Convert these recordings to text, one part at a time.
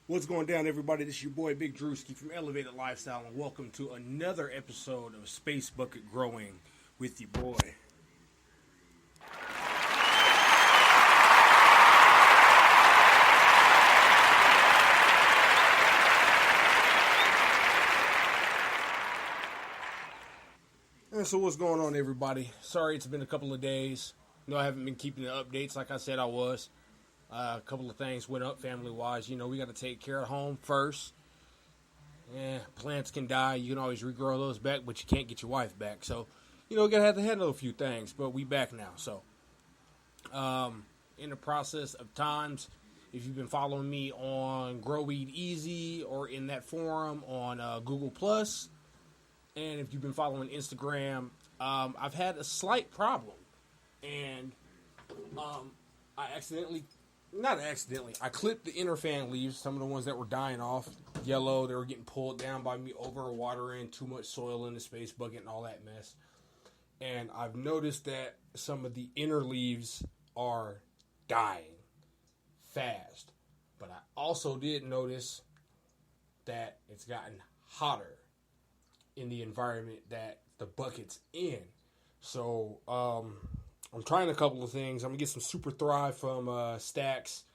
What's going down, everybody? This is your boy Big Druski from Elevated Lifestyle, and welcome to another episode of Spacebucket Growing with your boy. And so what's going on, everybody? Sorry it's been a couple of days. I haven't been keeping the updates like I said I was. A couple of things went up family-wise. We got to take care of home first. Plants can die. You can always regrow those back, but you can't get your wife back. So, got to have to handle a few things. But we back now. So, in the process of times, if you've been following me on Grow Weed Easy or in that forum on Google+, and if you've been following Instagram, I've had a slight problem. And I clipped the inner fan leaves, some of the ones that were dying off, yellow. They were getting pulled down by me over-watering, too much soil in the space bucket and all that mess. And I've noticed that some of the inner leaves are dying fast. But I also did notice that it's gotten hotter in the environment that the bucket's in. So, I'm trying a couple of things. I'm going to get some Super Thrive from Stacks.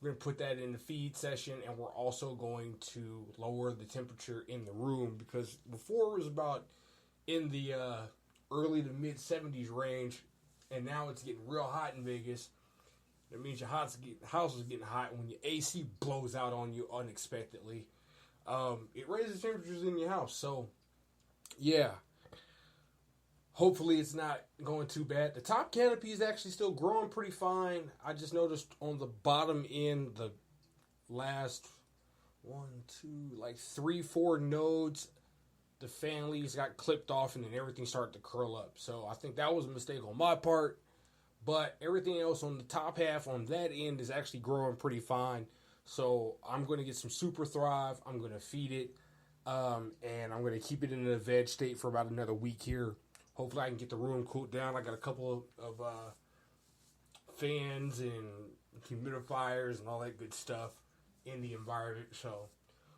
We're going to put that in the feed session, and we're also going to lower the temperature in the room, because before it was about in the early to mid 70s range, and now it's getting real hot in Vegas. That means your house is getting hot, and when your AC blows out on you unexpectedly, it raises temperatures in your house. So, yeah. Hopefully it's not going too bad. The top canopy is actually still growing pretty fine. I just noticed on the bottom end, the last 3, 4 nodes, the fan leaves got clipped off and then everything started to curl up. So I think that was a mistake on my part. But everything else on the top half on that end is actually growing pretty fine. So I'm going to get some Super Thrive. I'm going to feed it. And I'm going to keep it in a veg state for about another week here. Hopefully I can get the room cooled down. I got a couple of fans and humidifiers and all that good stuff in the environment. So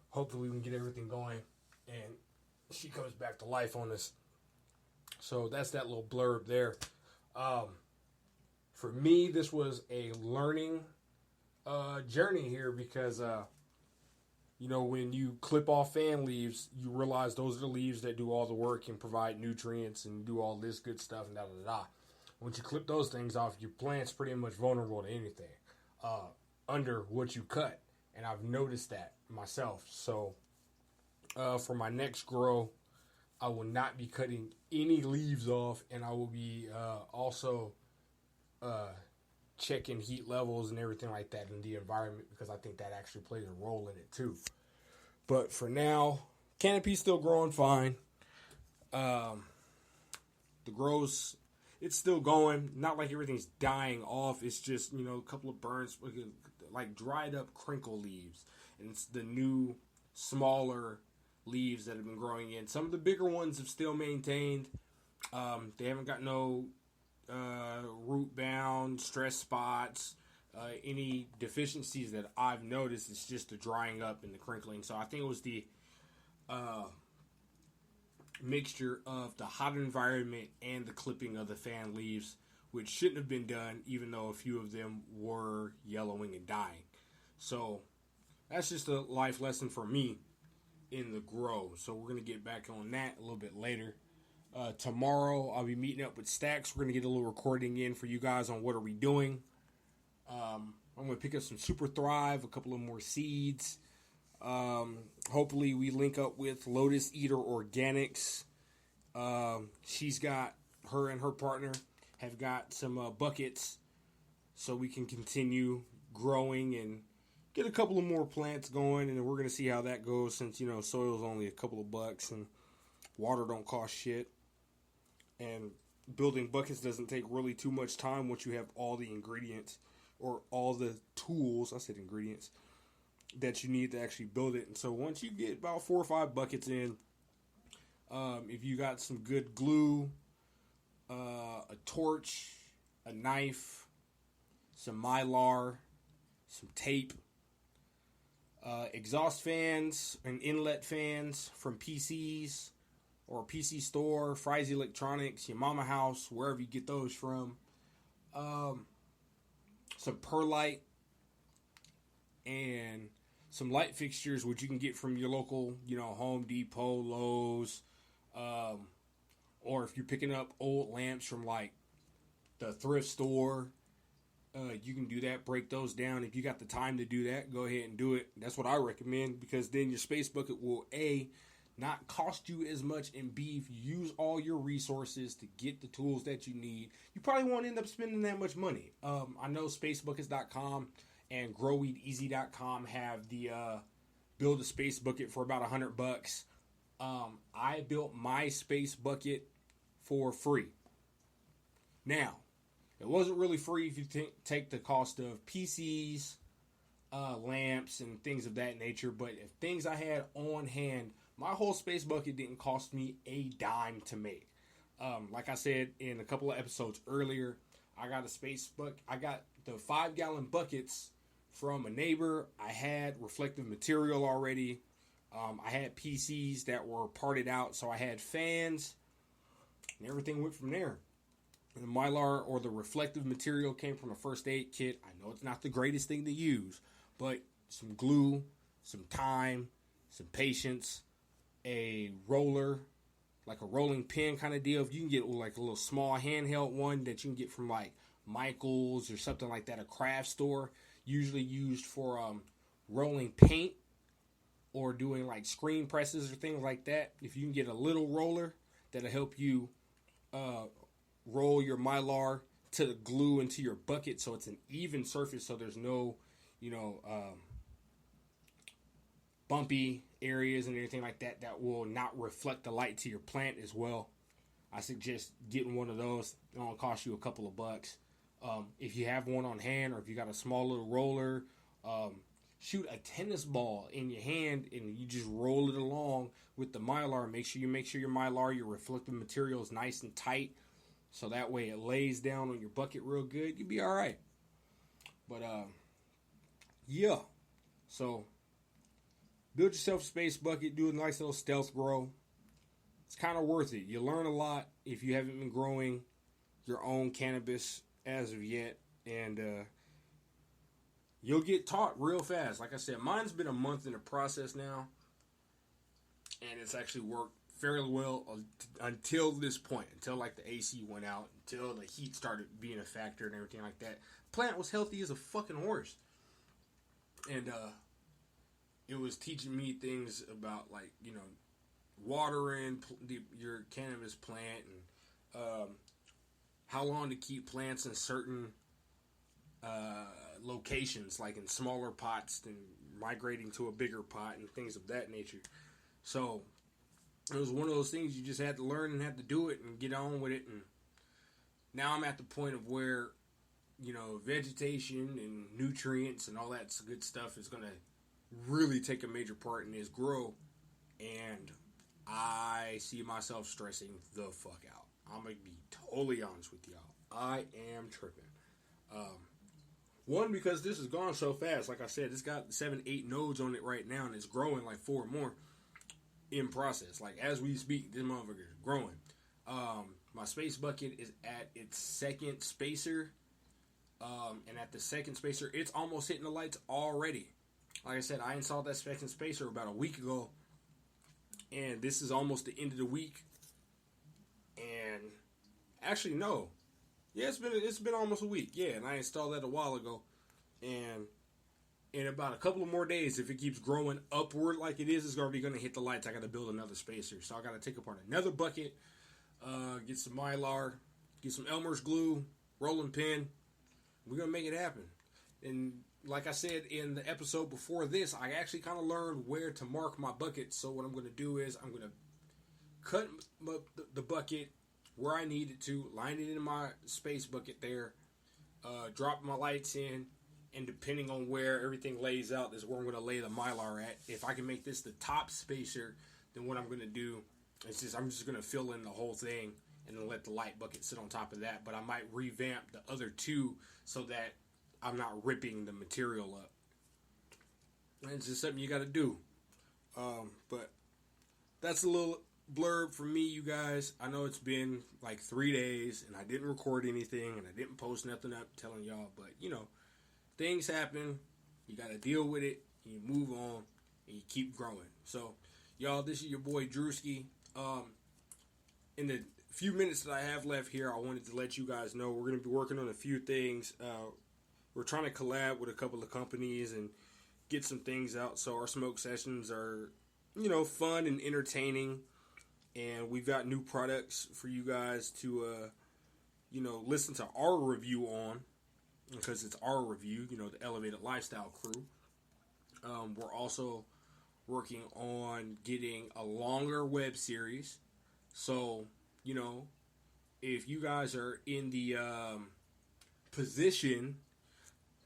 hopefully we can get everything going and she comes back to life on us. So that's that little blurb there. For me, this was a learning journey here because, when you clip off fan leaves, you realize those are the leaves that do all the work and provide nutrients and do all this good stuff and da-da-da-da. Once you clip those things off, your plant's pretty much vulnerable to anything under what you cut. And I've noticed that myself. So for my next grow, I will not be cutting any leaves off, and I will be also checking heat levels and everything like that in the environment, because I think that actually plays a role in it too. But for now, canopy's still growing fine. The grow's, it's still going. Not like everything's dying off. It's just, a couple of burns, like dried up crinkle leaves. And it's the new, smaller leaves that have been growing in. Some of the bigger ones have still maintained. They haven't got no root bound, stress spots, any deficiencies that I've noticed. It's just the drying up and the crinkling. So I think it was the mixture of the hot environment and the clipping of the fan leaves, which shouldn't have been done, even though a few of them were yellowing and dying. So that's just a life lesson for me in the grow. So we're going to get back on that a little bit later. Tomorrow I'll be meeting up with Stacks. We're going to get a little recording in for you guys on what are we doing. I'm going to pick up some Super Thrive, a couple of more seeds. Hopefully we link up with Lotus Eater Organics. She's got, her and her partner have got some buckets so we can continue growing and get a couple of more plants going, and we're going to see how that goes, since, soil's only a couple of bucks and water don't cost shit. And building buckets doesn't take really too much time once you have all the ingredients, or all the tools, I said ingredients, that you need to actually build it. And so once you get about 4 or 5 buckets in, if you got some good glue, a torch, a knife, some Mylar, some tape, exhaust fans and inlet fans from PCs or PC Store, Fry's Electronics, your mama house, wherever you get those from. Some perlite and some light fixtures, which you can get from your local, Home Depot, Lowe's, or if you're picking up old lamps from like the thrift store, you can do that. Break those down. If you got the time to do that, go ahead and do it. That's what I recommend, because then your space bucket will not cost you as much, and B, if you use all your resources to get the tools that you need, you probably won't end up spending that much money. I know Spacebuckets.com and GrowWeedEasy.com have the build a space bucket for about $100. I built my space bucket for free. Now, it wasn't really free if you take the cost of PCs, lamps, and things of that nature. But if things I had on hand, my whole space bucket didn't cost me a dime to make. Like I said in a couple of episodes earlier, I got the 5-gallon buckets from a neighbor. I had reflective material already. I had PCs that were parted out, so I had fans, and everything went from there. And the Mylar or the reflective material came from a first aid kit. I know it's not the greatest thing to use, but some glue, some time, some patience, a roller, like a rolling pin kind of deal. If you can get like a little small handheld one that you can get from like Michael's or something like that, a craft store, usually used for rolling paint or doing like screen presses or things like that. If you can get a little roller, that'll help you roll your Mylar to the glue into your bucket so it's an even surface, so there's no, bumpy areas and everything like that will not reflect the light to your plant as well. I suggest getting one of those. It won't cost you a couple of bucks. If you have one on hand, or if you got a small little roller, shoot a tennis ball in your hand and you just roll it along with the Mylar. Make sure your Mylar, your reflective material is nice and tight, so that way it lays down on your bucket real good. You'll be all right. But yeah, so build yourself a space bucket. Do a nice little stealth grow. It's kind of worth it. You learn a lot if you haven't been growing your own cannabis as of yet, and you'll get taught real fast. Like I said, mine's been a month in the process now, and it's actually worked fairly well until this point, until like the AC went out, until the heat started being a factor and everything like that. Plant was healthy as a fucking horse, and it was teaching me things about, like, watering your cannabis plant, and how long to keep plants in certain locations, like in smaller pots, than migrating to a bigger pot and things of that nature. So it was one of those things you just had to learn and had to do it and get on with it. And now I'm at the point of where, vegetation and nutrients and all that good stuff is going to really take a major part in this grow. And I see myself stressing the fuck out. I'm going to be totally honest with y'all. I am tripping. One, because this has gone so fast. Like I said, it's got 7, 8 nodes on it right now, and it's growing like 4 more in process. Like, as we speak, this motherfucker is growing. My space bucket is at its second spacer. And at the second spacer, it's almost hitting the lights already. Like I said, I installed that second spacer about a week ago. And this is almost the end of the week. And actually, no. Yeah, it's been almost a week. Yeah, and I installed that a while ago. And in about a couple of more days, if it keeps growing upward like it is, it's already going to hit the lights. I got to build another spacer. So I got to take apart another bucket, get some Mylar, get some Elmer's glue, rolling pin. We're going to make it happen. And like I said in the episode before this, I actually kind of learned where to mark my bucket. So what I'm going to do is I'm going to cut the bucket where I need it to, line it in my space bucket there, drop my lights in, and depending on where everything lays out is where I'm going to lay the Mylar at. If I can make this the top spacer, then what I'm going to do is I'm just going to fill in the whole thing and then let the light bucket sit on top of that. But I might revamp the other two so that I'm not ripping the material up. It's just something you got to do. But that's a little blurb for me, you guys. I know it's been like 3 days and I didn't record anything and I didn't post nothing up telling y'all, but things happen. You got to deal with it. You move on and you keep growing. So, y'all, this is your boy Druski. In the few minutes that I have left here, I wanted to let you guys know we're going to be working on a few things. We're trying to collab with a couple of companies and get some things out. So our smoke sessions are, fun and entertaining. And we've got new products for you guys to, listen to our review on. Because it's our review, the Elevated Lifestyle crew. We're also working on getting a longer web series. So, if you guys are in the position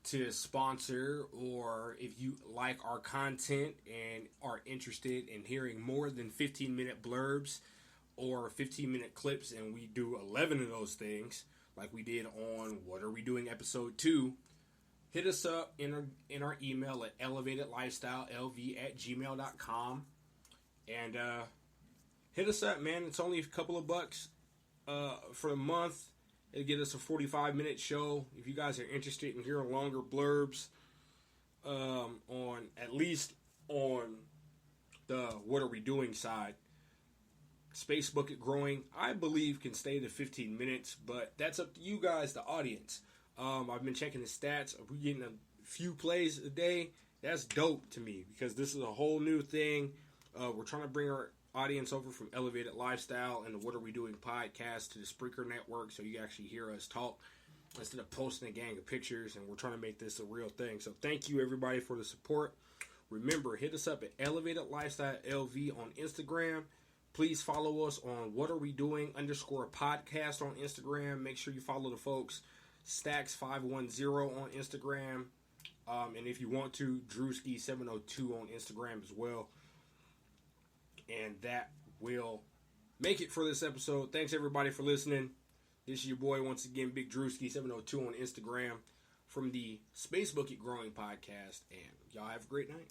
to sponsor, or if you like our content and are interested in hearing more than 15-minute blurbs or 15-minute clips, and we do 11 of those things, like we did on What Are We Doing Episode 2, hit us up in our email at elevatedlifestylelv@gmail.com. And hit us up, man. It's only a couple of bucks for a month. It'll get us a 45-minute show. If you guys are interested in hearing longer blurbs, at least on the What Are We Doing side, Spacebucket Growing, I believe, can stay to 15 minutes, but that's up to you guys, the audience. I've been checking the stats. If we're getting a few plays a day, that's dope to me, because this is a whole new thing. We're trying to bring our audience over from Elevated Lifestyle and the What Are We Doing podcast to the Spreaker network, so you actually hear us talk instead of posting a gang of pictures, and we're trying to make this a real thing. So thank you, everybody, for the support. Remember, hit us up at Elevated Lifestyle LV on Instagram. Please follow us on What Are We Doing _podcast on Instagram. Make sure you follow the folks Stacks510 on Instagram. And if you want to, Druski702 on Instagram as well. And that will make it for this episode. Thanks, everybody, for listening. This is your boy, once again, Big Druski702 on Instagram from the Spacebucket Growing podcast. And y'all have a great night.